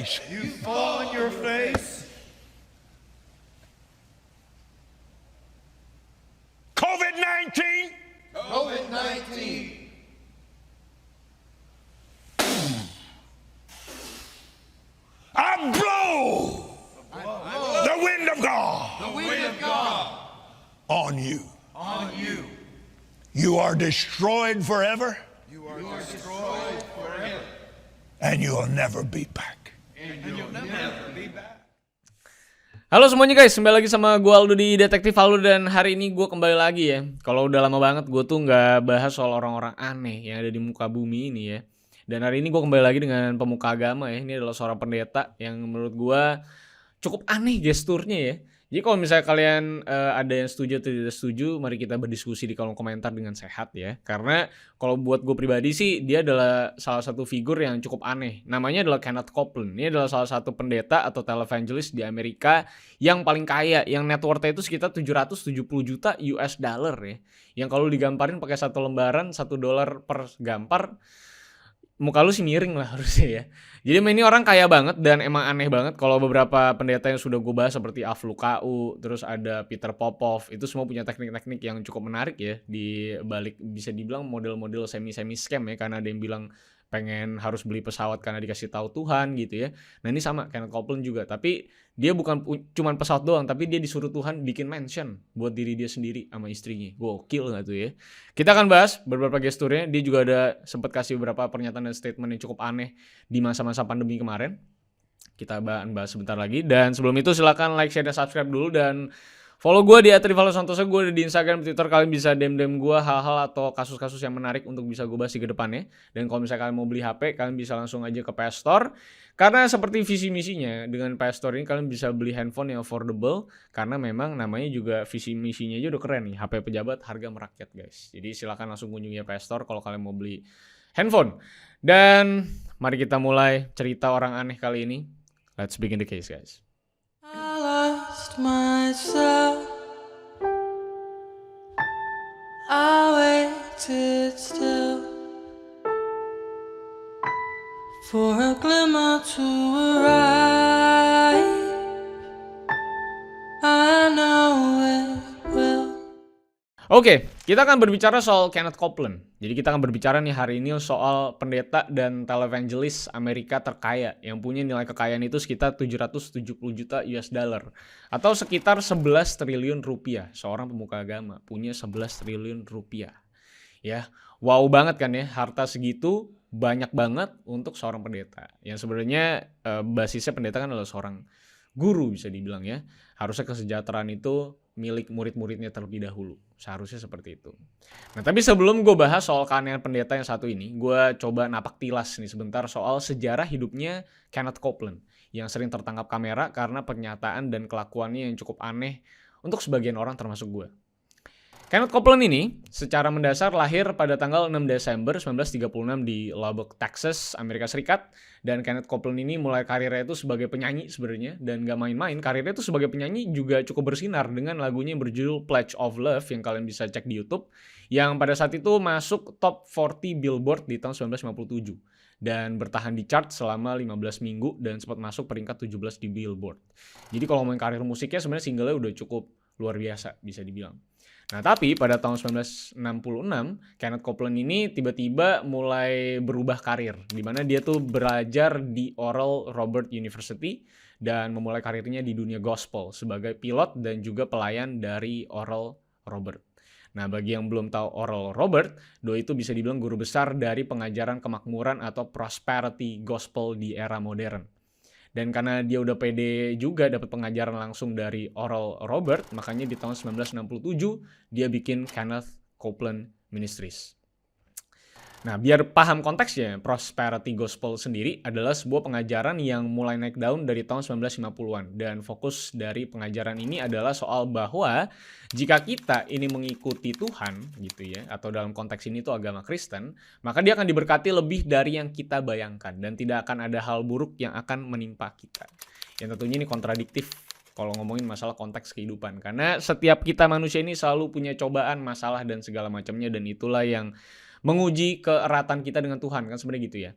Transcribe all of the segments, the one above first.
face. You fall on your face. COVID-19. COVID-19. I blow the wind of God The wind of God on you. on you. You are destroyed forever, You are destroyed forever. and you'll never be back. And you'll never be back. Halo semuanya guys, kembali lagi sama gue Aldo di Detektif Aldo. Dan hari ini gue kembali lagi ya. Kalau udah lama banget gue tuh gak bahas soal orang-orang aneh yang ada di muka bumi ini ya. Dan hari ini gue kembali lagi dengan pemuka agama ya. Ini adalah seorang pendeta yang menurut gue cukup aneh gesturnya ya. Jadi kalau misalnya kalian ada yang setuju atau tidak setuju, mari kita berdiskusi di kolom komentar dengan sehat ya. Karena kalau buat gue pribadi sih, dia adalah salah satu figur yang cukup aneh. Namanya adalah Kenneth Copeland. Ini adalah salah satu pendeta atau televangelist di Amerika yang paling kaya, yang net worth-nya itu sekitar 770 juta US dollar ya. Yang kalau digamparin pakai satu lembaran, $1 per gambar, muka lu sih miring lah harusnya ya. Jadi ini orang kaya banget dan emang aneh banget. Kalau beberapa pendeta yang sudah gue bahas seperti Avlukau, terus ada Peter Popov, itu semua punya teknik-teknik yang cukup menarik ya. Di balik bisa dibilang model-model semi-semi scam ya. Karena ada yang bilang pengen harus beli pesawat karena dikasih tahu Tuhan gitu ya. Nah ini sama Kenneth Copeland juga. Tapi dia bukan cuman pesawat doang, tapi dia disuruh Tuhan bikin mansion buat diri dia sendiri sama istrinya. Gokil gak tuh ya? Kita akan bahas beberapa gesturnya. Dia juga ada sempat kasih beberapa pernyataan dan statement yang cukup aneh di masa-masa pandemi kemarin. Kita bahas sebentar lagi. Dan sebelum itu silakan like, share, dan subscribe dulu. Dan follow gue di @rivaldosantoso. Gue ada di Instagram, Twitter. Kalian bisa DM gue hal-hal atau kasus-kasus yang menarik untuk bisa gue bahas di kedepannya. Dan kalau misalnya kalian mau beli HP, kalian bisa langsung aja ke PS Store. Karena seperti visi misinya, dengan PS Store ini kalian bisa beli handphone yang affordable. Karena memang namanya juga visi misinya aja udah keren nih. HP pejabat harga merakyat guys. Jadi silakan langsung kunjungi PS Store kalau kalian mau beli handphone. Dan mari kita mulai cerita orang aneh kali ini. Let's begin the case guys. I lost myself. I waited still for a glimmer to arrive. I know it will. Oke, kita akan berbicara soal Kenneth Copeland. Jadi kita akan berbicara nih hari ini soal pendeta dan televangelist Amerika terkaya yang punya nilai kekayaan itu sekitar 770 juta US dollar atau sekitar 11 triliun rupiah. Seorang pemuka agama punya 11 triliun rupiah. Ya, wow banget kan ya, harta segitu banyak banget untuk seorang pendeta. Yang sebenarnya basisnya pendeta kan adalah seorang guru bisa dibilang ya. Harusnya kesejahteraan itu milik murid-muridnya terlebih dahulu. Seharusnya seperti itu. Nah tapi sebelum gue bahas soal keanehan pendeta yang satu ini, gue coba napak tilas nih sebentar soal sejarah hidupnya Kenneth Copeland yang sering tertangkap kamera karena pernyataan dan kelakuannya yang cukup aneh untuk sebagian orang termasuk gue. Kenneth Copeland ini secara mendasar lahir pada tanggal 6 Desember 1936 di Lubbock, Texas, Amerika Serikat. Dan Kenneth Copeland ini mulai karirnya itu sebagai penyanyi sebenarnya. Dan gak main-main, karirnya itu sebagai penyanyi juga cukup bersinar dengan lagunya yang berjudul Pledge of Love yang kalian bisa cek di YouTube. Yang pada saat itu masuk top 40 Billboard di tahun 1957. Dan bertahan di chart selama 15 minggu dan sempat masuk peringkat 17 di Billboard. Jadi kalau ngomongin karir musiknya sebenarnya singlenya udah cukup luar biasa bisa dibilang. Nah tapi pada tahun 1966 Kenneth Copeland ini tiba-tiba mulai berubah karir, di mana dia tuh belajar di Oral Roberts University dan memulai karirnya di dunia gospel sebagai pilot dan juga pelayan dari Oral Roberts. Nah bagi yang belum tahu Oral Roberts, doi itu bisa dibilang guru besar dari pengajaran kemakmuran atau prosperity gospel di era modern. Dan karena dia udah pede juga dapat pengajaran langsung dari Oral Roberts, makanya di tahun 1967 dia bikin Kenneth Copeland Ministries. Nah, biar paham konteksnya, Prosperity Gospel sendiri adalah sebuah pengajaran yang mulai naik daun dari tahun 1950-an. Dan fokus dari pengajaran ini adalah soal bahwa jika kita ini mengikuti Tuhan, gitu ya, atau dalam konteks ini tuh agama Kristen, maka dia akan diberkati lebih dari yang kita bayangkan. Dan tidak akan ada hal buruk yang akan menimpa kita. Yang tentunya ini kontradiktif kalau ngomongin masalah konteks kehidupan. Karena setiap kita manusia ini selalu punya cobaan, masalah, dan segala macamnya. Dan itulah yang menguji keeratan kita dengan Tuhan kan sebenarnya gitu ya.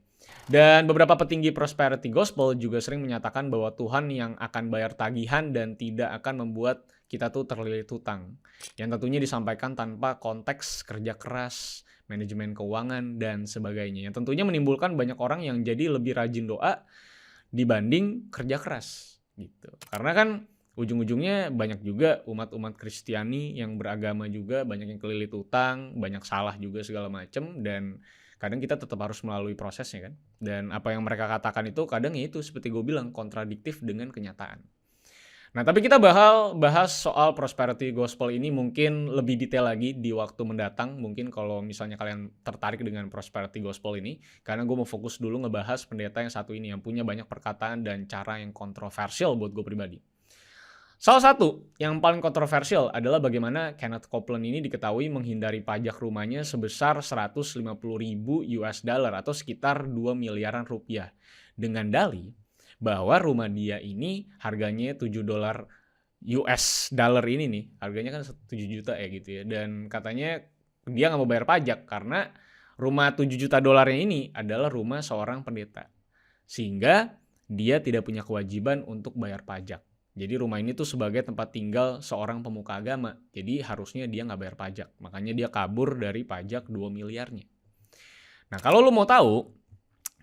Dan beberapa petinggi prosperity gospel juga sering menyatakan bahwa Tuhan yang akan bayar tagihan dan tidak akan membuat kita tuh terlilit hutang. Yang tentunya disampaikan tanpa konteks kerja keras, manajemen keuangan, dan sebagainya. Yang tentunya menimbulkan banyak orang yang jadi lebih rajin doa dibanding kerja keras gitu. Karena kan ujung-ujungnya banyak juga umat-umat Kristiani yang beragama juga, banyak yang kelilit utang, banyak salah juga segala macem, dan kadang kita tetap harus melalui prosesnya kan. Dan apa yang mereka katakan itu kadang ya itu seperti gue bilang kontradiktif dengan kenyataan. Nah, tapi kita bahas soal prosperity gospel ini mungkin lebih detail lagi di waktu mendatang. Mungkin kalau misalnya kalian tertarik dengan prosperity gospel ini, karena gue mau fokus dulu ngebahas pendeta yang satu ini yang punya banyak perkataan dan cara yang kontroversial buat gue pribadi. Salah satu yang paling kontroversial adalah bagaimana Kenneth Copeland ini diketahui menghindari pajak rumahnya sebesar 150.000 US dollar atau sekitar 2 miliaran rupiah. Dengan dalih bahwa rumah dia ini harganya 7 dolar US dollar ini nih, harganya kan 7 juta ya gitu ya. Dan katanya dia nggak mau bayar pajak karena rumah 7 juta dolarnya ini adalah rumah seorang pendeta. Sehingga dia tidak punya kewajiban untuk bayar pajak. Jadi rumah ini tuh sebagai tempat tinggal seorang pemuka agama. Jadi harusnya dia nggak bayar pajak. Makanya dia kabur dari pajak 2 miliarnya. Nah kalau lu mau tahu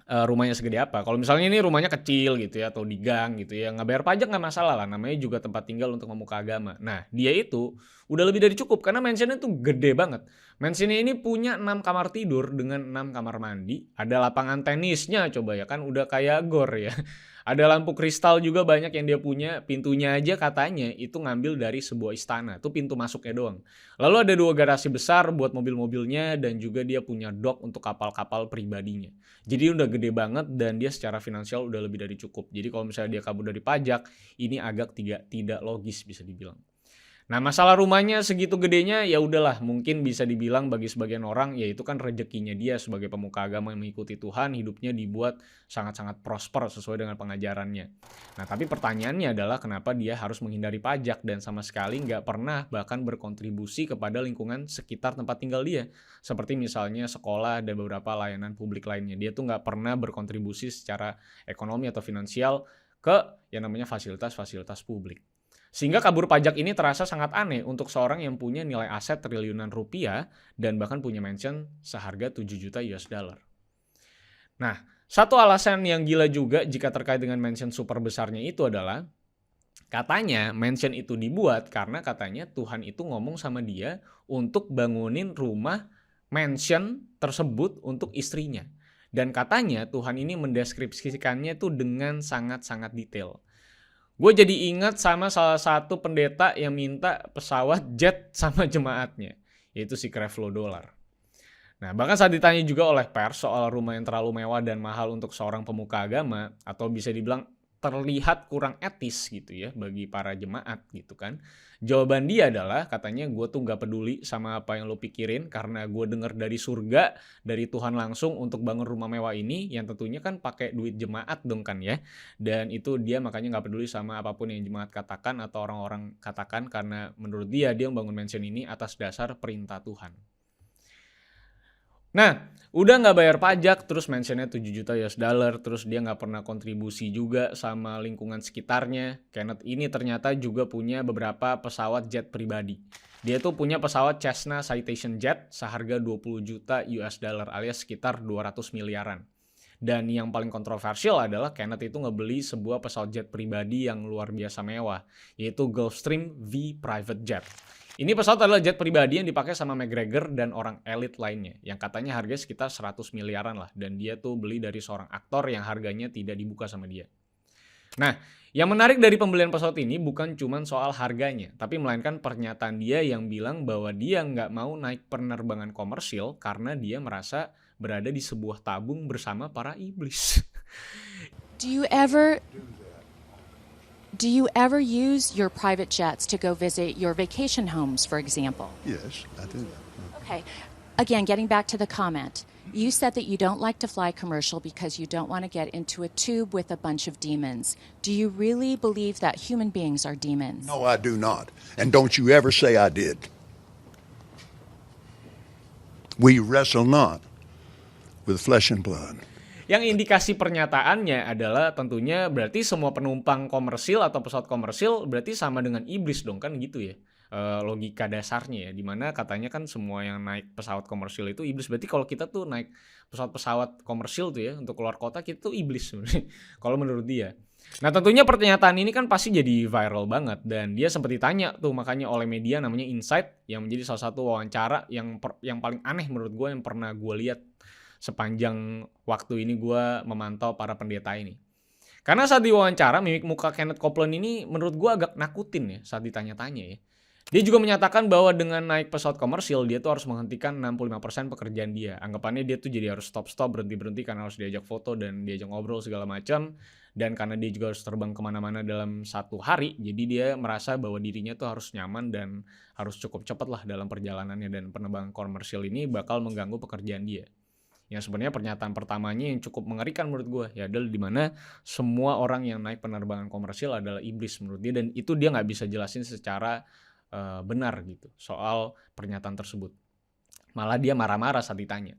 rumahnya segede apa. Kalau misalnya ini rumahnya kecil gitu ya atau di gang gitu ya, nggak bayar pajak nggak masalah lah. Namanya juga tempat tinggal untuk pemuka agama. Nah dia itu udah lebih dari cukup karena mansionnya tuh gede banget. Mansionnya ini punya 6 kamar tidur dengan 6 kamar mandi. Ada lapangan tenisnya coba ya kan udah kayak gor ya. Ada lampu kristal juga banyak yang dia punya. Pintunya aja katanya itu ngambil dari sebuah istana. Itu pintu masuknya doang. Lalu ada 2 garasi besar buat mobil-mobilnya dan juga dia punya dock untuk kapal-kapal pribadinya. Jadi udah gede banget dan dia secara finansial udah lebih dari cukup. Jadi kalau misalnya dia kabur dari pajak, ini agak tidak logis bisa dibilang. Nah masalah rumahnya segitu gedenya ya udahlah mungkin bisa dibilang bagi sebagian orang ya itu kan rezekinya dia sebagai pemuka agama yang mengikuti Tuhan, hidupnya dibuat sangat-sangat prosper sesuai dengan pengajarannya. Nah tapi pertanyaannya adalah kenapa dia harus menghindari pajak dan sama sekali nggak pernah bahkan berkontribusi kepada lingkungan sekitar tempat tinggal dia. Seperti misalnya sekolah dan beberapa layanan publik lainnya. Dia tuh nggak pernah berkontribusi secara ekonomi atau finansial ke yang namanya fasilitas-fasilitas publik. Sehingga kabur pajak ini terasa sangat aneh untuk seorang yang punya nilai aset triliunan rupiah dan bahkan punya mansion seharga 7 juta US dollar. Nah, satu alasan yang gila juga jika terkait dengan mansion super besarnya itu adalah katanya mansion itu dibuat karena katanya Tuhan itu ngomong sama dia untuk bangunin rumah mansion tersebut untuk istrinya. Dan katanya Tuhan ini mendeskripsikannya tuh dengan sangat-sangat detail. Gue jadi ingat sama salah satu pendeta yang minta pesawat jet sama jemaatnya, yaitu si Creflo Dollar. Nah, bahkan saat ditanya juga oleh pers soal rumah yang terlalu mewah dan mahal untuk seorang pemuka agama, atau bisa dibilang terlihat kurang etis gitu ya bagi para jemaat gitu kan. Jawaban dia adalah katanya gue tuh gak peduli sama apa yang lo pikirin karena gue denger dari surga, dari Tuhan langsung untuk bangun rumah mewah ini yang tentunya kan pakai duit jemaat dong kan ya. Dan itu dia makanya gak peduli sama apapun yang jemaat katakan atau orang-orang katakan karena menurut dia membangun mansion ini atas dasar perintah Tuhan. Nah, udah nggak bayar pajak, terus mansionnya 7 juta US dollar, terus dia nggak pernah kontribusi juga sama lingkungan sekitarnya. Kenneth ini ternyata juga punya beberapa pesawat jet pribadi. Dia tuh punya pesawat Cessna Citation Jet seharga 20 juta US dollar alias sekitar 200 miliaran. Dan yang paling kontroversial adalah Kenneth itu ngebeli sebuah pesawat jet pribadi yang luar biasa mewah, yaitu Gulfstream V Private Jet. Ini pesawat adalah jet pribadi yang dipakai sama McGregor dan orang elit lainnya, yang katanya harganya sekitar 100 miliaran lah, dan dia tuh beli dari seorang aktor yang harganya tidak dibuka sama dia. Nah, yang menarik dari pembelian pesawat ini bukan cuma soal harganya, tapi melainkan pernyataan dia yang bilang bahwa dia nggak mau naik penerbangan komersil karena dia merasa berada di sebuah tabung bersama para iblis. Do you ever use your private jets to go visit your vacation homes, for example? Yes, I do that. Okay. Again, getting back to the comment, you said that you don't like to fly commercial because you don't want to get into a tube with a bunch of demons. Do you really believe that human beings are demons? No, I do not. And don't you ever say I did. We wrestle not with flesh and blood. Yang indikasi pernyataannya adalah tentunya berarti semua penumpang komersil atau pesawat komersil berarti sama dengan iblis dong, kan gitu ya. Logika dasarnya ya, dimana katanya kan semua yang naik pesawat komersil itu iblis. Berarti kalau kita tuh naik pesawat komersil tuh ya untuk keluar kota, kita tuh iblis sebenarnya kalau menurut dia. Nah tentunya pernyataan ini kan pasti jadi viral banget, dan dia sempat ditanya tuh makanya oleh media namanya Insight, yang menjadi salah satu wawancara yang paling aneh menurut gue yang pernah gue lihat sepanjang waktu ini gue memantau para pendeta ini. Karena saat diwawancara mimik muka Kenneth Copeland ini menurut gue agak nakutin ya saat ditanya-tanya ya. Dia juga menyatakan bahwa dengan naik pesawat komersil, dia tuh harus menghentikan 65% pekerjaan dia. Anggapannya dia tuh jadi harus stop-stop, berhenti-berhenti karena harus diajak foto dan diajak ngobrol segala macam. Dan karena dia juga harus terbang kemana-mana dalam satu hari, jadi dia merasa bahwa dirinya tuh harus nyaman dan harus cukup cepat lah dalam perjalanannya. Dan penerbangan komersil ini bakal mengganggu pekerjaan dia. Yang sebenarnya pernyataan pertamanya yang cukup mengerikan menurut gue, ya adalah dimana semua orang yang naik penerbangan komersil adalah iblis menurut dia. Dan itu dia nggak bisa jelasin secara benar gitu soal pernyataan tersebut. Malah dia marah-marah saat ditanya.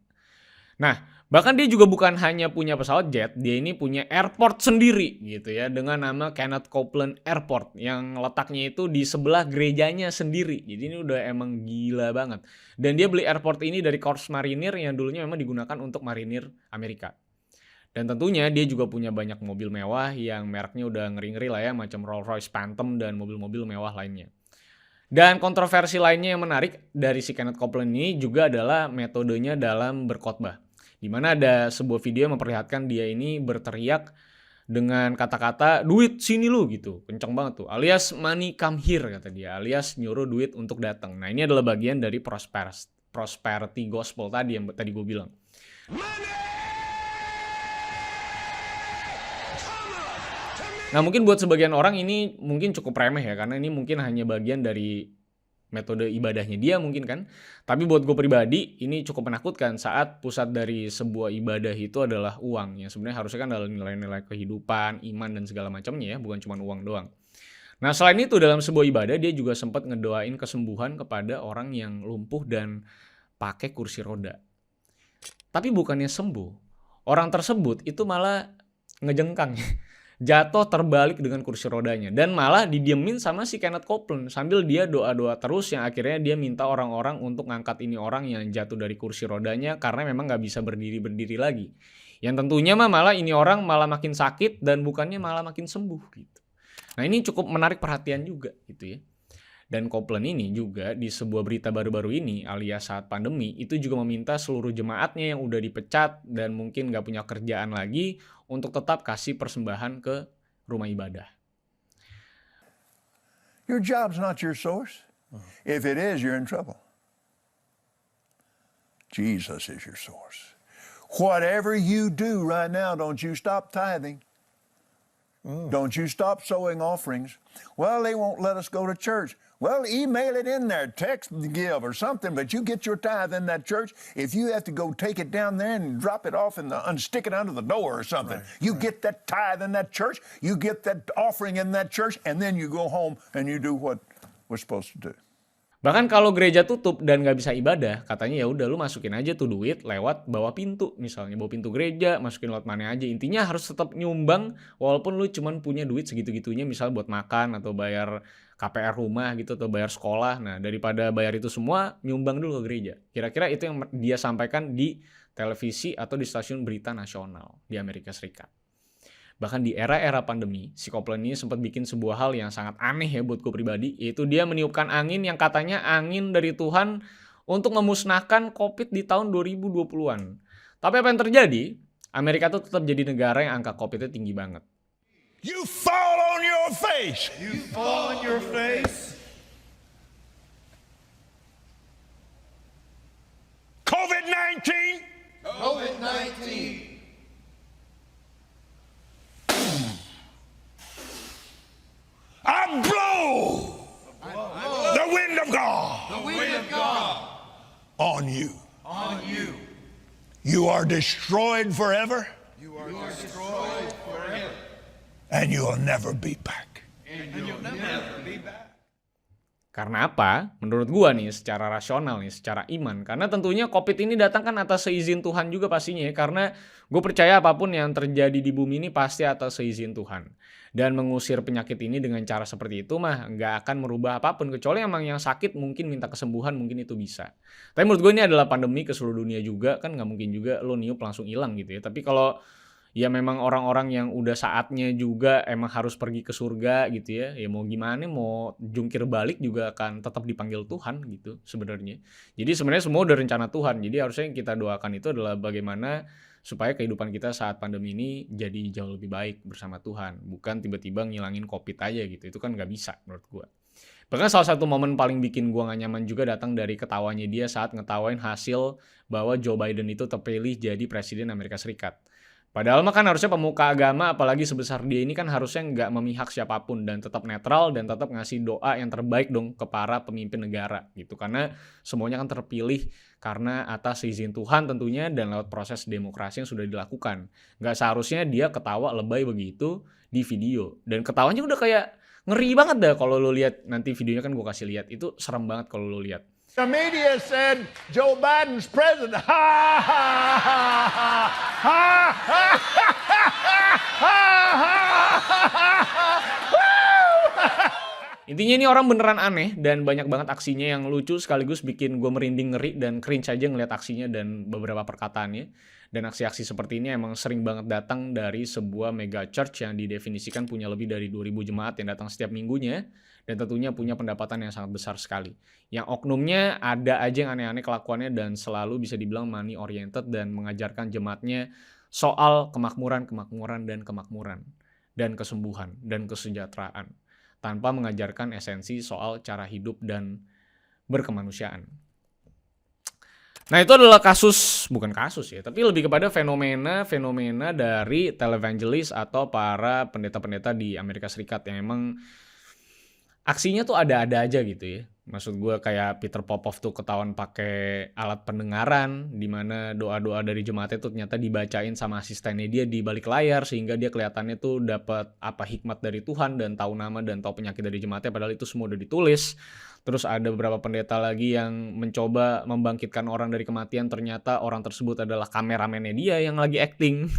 Nah, bahkan dia juga bukan hanya punya pesawat jet, dia ini punya airport sendiri gitu ya, dengan nama Kenneth Copeland Airport yang letaknya itu di sebelah gerejanya sendiri. Jadi ini udah emang gila banget. Dan dia beli airport ini dari Corps Marinir yang dulunya memang digunakan untuk marinir Amerika. Dan tentunya dia juga punya banyak mobil mewah yang mereknya udah ngeri-ngeri lah ya, macam Rolls-Royce Phantom dan mobil-mobil mewah lainnya. Dan kontroversi lainnya yang menarik dari si Kenneth Copeland ini juga adalah metodenya dalam berkhotbah. Di mana ada sebuah video yang memperlihatkan dia ini berteriak dengan kata-kata duit sini lu gitu. Kenceng banget tuh. Alias money come here kata dia. Alias nyuruh duit untuk datang. Nah ini adalah bagian dari prosperity gospel tadi yang tadi gue bilang. Nah mungkin buat sebagian orang ini mungkin cukup remeh ya, karena ini mungkin hanya bagian dari metode ibadahnya dia mungkin kan. Tapi buat gue pribadi ini cukup menakutkan saat pusat dari sebuah ibadah itu adalah uang. Yang sebenarnya harusnya kan adalah nilai-nilai kehidupan, iman dan segala macamnya ya, bukan cuma uang doang. Nah selain itu dalam sebuah ibadah dia juga sempat ngedoain kesembuhan kepada orang yang lumpuh dan pakai kursi roda. Tapi bukannya sembuh, orang tersebut itu malah ngejengkang. Jatuh terbalik dengan kursi rodanya. Dan malah didiemin sama si Kenneth Copeland. Sambil dia doa-doa terus yang akhirnya dia minta orang-orang untuk ngangkat ini orang yang jatuh dari kursi rodanya. Karena memang gak bisa berdiri-berdiri lagi. Yang tentunya malah ini orang malah makin sakit dan bukannya malah makin sembuh gitu. Nah ini cukup menarik perhatian juga gitu ya. Dan Copeland ini juga di sebuah berita baru-baru ini alias saat pandemi itu juga meminta seluruh jemaatnya yang udah dipecat dan mungkin gak punya kerjaan lagi untuk tetap kasih persembahan ke rumah ibadah. Your job's not your source. If it is, you're in trouble. Jesus is your source. Whatever you do right now, don't you stop tithing. Don't you stop sowing offerings. Well, they won't let us go to church. Well, email it in there, text give or something, but you get your tithe in that church. If you have to go take it down there and drop it off and stick it under the door or something, you get that tithe in that church, you get that offering in that church, and then you go home and you do what we're supposed to do. Bahkan kalau gereja tutup dan nggak bisa ibadah, katanya ya udah lu masukin aja tuh duit lewat bawah pintu, misalnya bawah pintu gereja, masukin lewat mana aja. Intinya harus tetap nyumbang walaupun lu cuman punya duit segitu-gitunya, misalnya buat makan atau bayar KPR rumah gitu atau bayar sekolah. Nah daripada bayar itu semua, nyumbang dulu ke gereja. Kira-kira itu yang dia sampaikan di televisi atau di stasiun berita nasional di Amerika Serikat. Bahkan di era-era pandemi, si Copeland ini sempat bikin sebuah hal yang sangat aneh ya buat gue pribadi, yaitu dia meniupkan angin yang katanya angin dari Tuhan untuk memusnahkan COVID di tahun 2020-an. Tapi apa yang terjadi? Amerika tuh tetap jadi negara yang angka COVID-nya tinggi banget. You fall on your face. You fall on your face. COVID-19. COVID-19. I blow the wind of God The wind of God on you. on you. You are destroyed forever, You are destroyed forever. and you'll never be back. And you'll never be back. Karena apa? Menurut gua nih, secara rasional nih, secara iman. Karena tentunya COVID ini datang kan atas seizin Tuhan juga pastinya ya. Karena gue percaya apapun yang terjadi di bumi ini pasti atas seizin Tuhan. Dan mengusir penyakit ini dengan cara seperti itu mah nggak akan merubah apapun. Kecuali emang yang sakit mungkin minta kesembuhan, mungkin itu bisa. Tapi menurut gue ini adalah pandemi ke seluruh dunia juga. Kan nggak mungkin juga lo niup langsung hilang gitu ya. Tapi kalau ya memang orang-orang yang udah saatnya juga emang harus pergi ke surga gitu ya. Ya mau gimana, mau jungkir balik juga akan tetap dipanggil Tuhan gitu sebenarnya. Jadi sebenarnya semua udah rencana Tuhan. Jadi harusnya yang kita doakan itu adalah bagaimana supaya kehidupan kita saat pandemi ini jadi jauh lebih baik bersama Tuhan. Bukan tiba-tiba ngilangin COVID aja gitu. Itu kan nggak bisa menurut gue. Bahkan salah satu momen paling bikin gue gak nyaman juga datang dari ketawanya dia saat ngetawain hasil bahwa Joe Biden itu terpilih jadi presiden Amerika Serikat. Padahal mah kan harusnya pemuka agama apalagi sebesar dia ini kan harusnya nggak memihak siapapun dan tetap netral dan tetap ngasih doa yang terbaik dong ke para pemimpin negara gitu. Karena semuanya kan terpilih karena atas izin Tuhan tentunya dan lewat proses demokrasi yang sudah dilakukan. Nggak seharusnya dia ketawa lebay begitu di video. Dan ketawanya udah kayak ngeri banget dah kalau lo lihat nanti videonya kan gue kasih lihat. Itu serem banget kalau lo lihat. The media said Joe Biden's president. Ha ha ha ha ha ha ha. Intinya ini orang beneran aneh dan banyak banget aksinya yang lucu sekaligus bikin gue merinding ngeri dan cringe aja ngeliat aksinya dan beberapa perkataannya. Dan aksi-aksi seperti ini emang sering banget datang dari sebuah mega church yang didefinisikan punya lebih dari 2.000 jemaat yang datang setiap minggunya dan tentunya punya pendapatan yang sangat besar sekali. Yang oknumnya ada aja yang aneh-aneh kelakuannya dan selalu bisa dibilang money oriented dan mengajarkan jemaatnya soal kemakmuran dan kesembuhan dan kesejahteraan tanpa mengajarkan esensi soal cara hidup dan berkemanusiaan. Nah itu adalah bukan kasus ya, tapi lebih kepada fenomena dari televangelis atau para pendeta-pendeta di Amerika Serikat yang emang aksinya tuh ada-ada aja gitu ya. Maksud gue kayak Peter Popov tuh ketahuan pakai alat pendengaran, di mana doa-doa dari jemaatnya tuh ternyata dibacain sama asistennya dia di balik layar sehingga dia kelihatannya tuh dapat apa hikmat dari Tuhan dan tahu nama dan tahu penyakit dari jemaatnya padahal itu semua udah ditulis. Terus ada beberapa pendeta lagi yang mencoba membangkitkan orang dari kematian, ternyata orang tersebut adalah kameramennya dia yang lagi acting.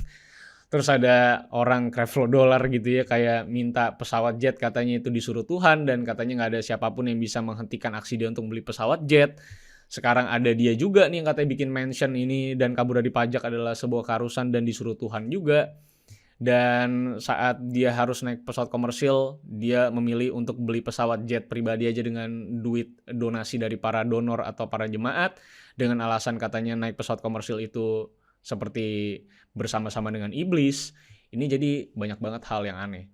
Terus ada orang $1 gitu ya, kayak minta pesawat jet katanya itu disuruh Tuhan dan katanya nggak ada siapapun yang bisa menghentikan aksi dia untuk beli pesawat jet. Sekarang ada dia juga nih yang katanya bikin mention ini dan kabur dari pajak adalah sebuah keharusan dan disuruh Tuhan juga. Dan saat dia harus naik pesawat komersil, dia memilih untuk beli pesawat jet pribadi aja dengan duit donasi dari para donor atau para jemaat. Dengan alasan katanya naik pesawat komersil itu seperti bersama-sama dengan iblis. Ini jadi banyak banget hal yang aneh.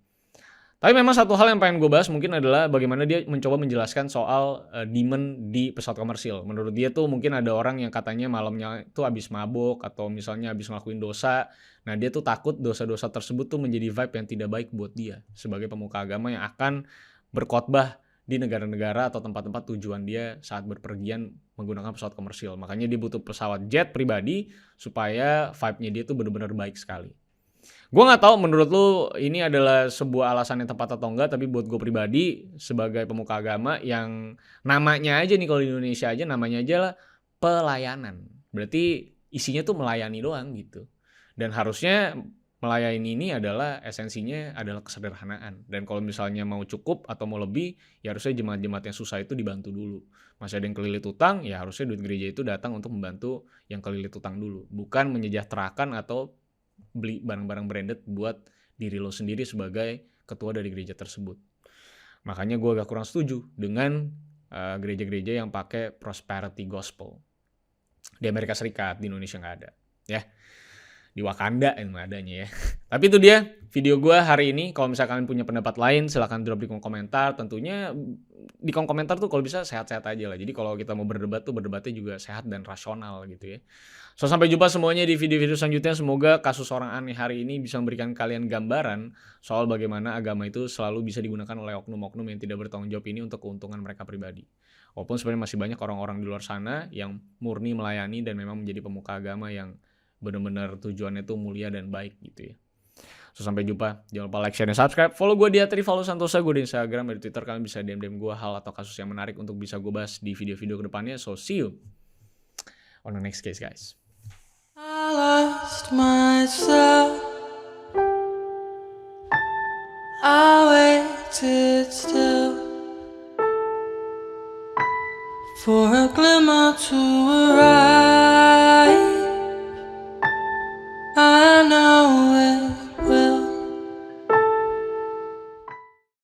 Tapi memang satu hal yang pengen gue bahas mungkin adalah bagaimana dia mencoba menjelaskan soal demon di pesawat komersil. Menurut dia tuh mungkin ada orang yang katanya malamnya tuh habis mabuk atau misalnya habis ngelakuin dosa. Nah dia tuh takut dosa-dosa tersebut tuh menjadi vibe yang tidak baik buat dia sebagai pemuka agama yang akan berkhotbah di negara-negara atau tempat-tempat tujuan dia saat berpergian menggunakan pesawat komersil. Makanya dia butuh pesawat jet pribadi supaya vibe-nya dia tuh benar-benar baik sekali. Gue gak tahu menurut lu ini adalah sebuah alasan yang tepat atau enggak, tapi buat gue pribadi sebagai pemuka agama yang namanya aja nih kalau di Indonesia aja namanya aja lah pelayanan. Berarti isinya tuh melayani doang gitu. Dan harusnya melayani ini adalah esensinya adalah kesederhanaan. Dan kalau misalnya mau cukup atau mau lebih, ya harusnya jemaat-jemaat yang susah itu dibantu dulu. Masih ada yang kelilit utang, ya harusnya duit gereja itu datang untuk membantu yang kelilit utang dulu. Bukan menyejahterakan atau beli barang-barang branded buat diri lo sendiri sebagai ketua dari gereja tersebut. Makanya gue agak kurang setuju dengan gereja-gereja yang pakai prosperity gospel. Di Amerika Serikat, di Indonesia nggak ada. Ya, di Wakanda emang adanya ya. Tapi itu dia video gue hari ini. Kalau misalkan kalian punya pendapat lain, silahkan drop di kolom komentar. Tentunya di kolom komentar tuh kalau bisa sehat-sehat aja lah. Jadi kalau kita mau berdebat tuh berdebatnya juga sehat dan rasional gitu ya. So sampai jumpa semuanya di video-video selanjutnya. Semoga kasus orang aneh hari ini bisa memberikan kalian gambaran soal bagaimana agama itu selalu bisa digunakan oleh oknum-oknum yang tidak bertanggung jawab ini untuk keuntungan mereka pribadi. Walaupun sebenarnya masih banyak orang-orang di luar sana yang murni melayani dan memang menjadi pemuka agama yang benar-benar tujuannya itu mulia dan baik gitu ya. So, sampai jumpa. Jangan lupa like, share, dan subscribe. Follow gue di @rivaldo santosa, gue di Instagram, di Twitter. Kalian bisa DM gue hal atau kasus yang menarik untuk bisa gue bahas di video-video kedepannya. So see you on the next case, guys. I lost myself. I waited still for a glimmer to arrive. I know it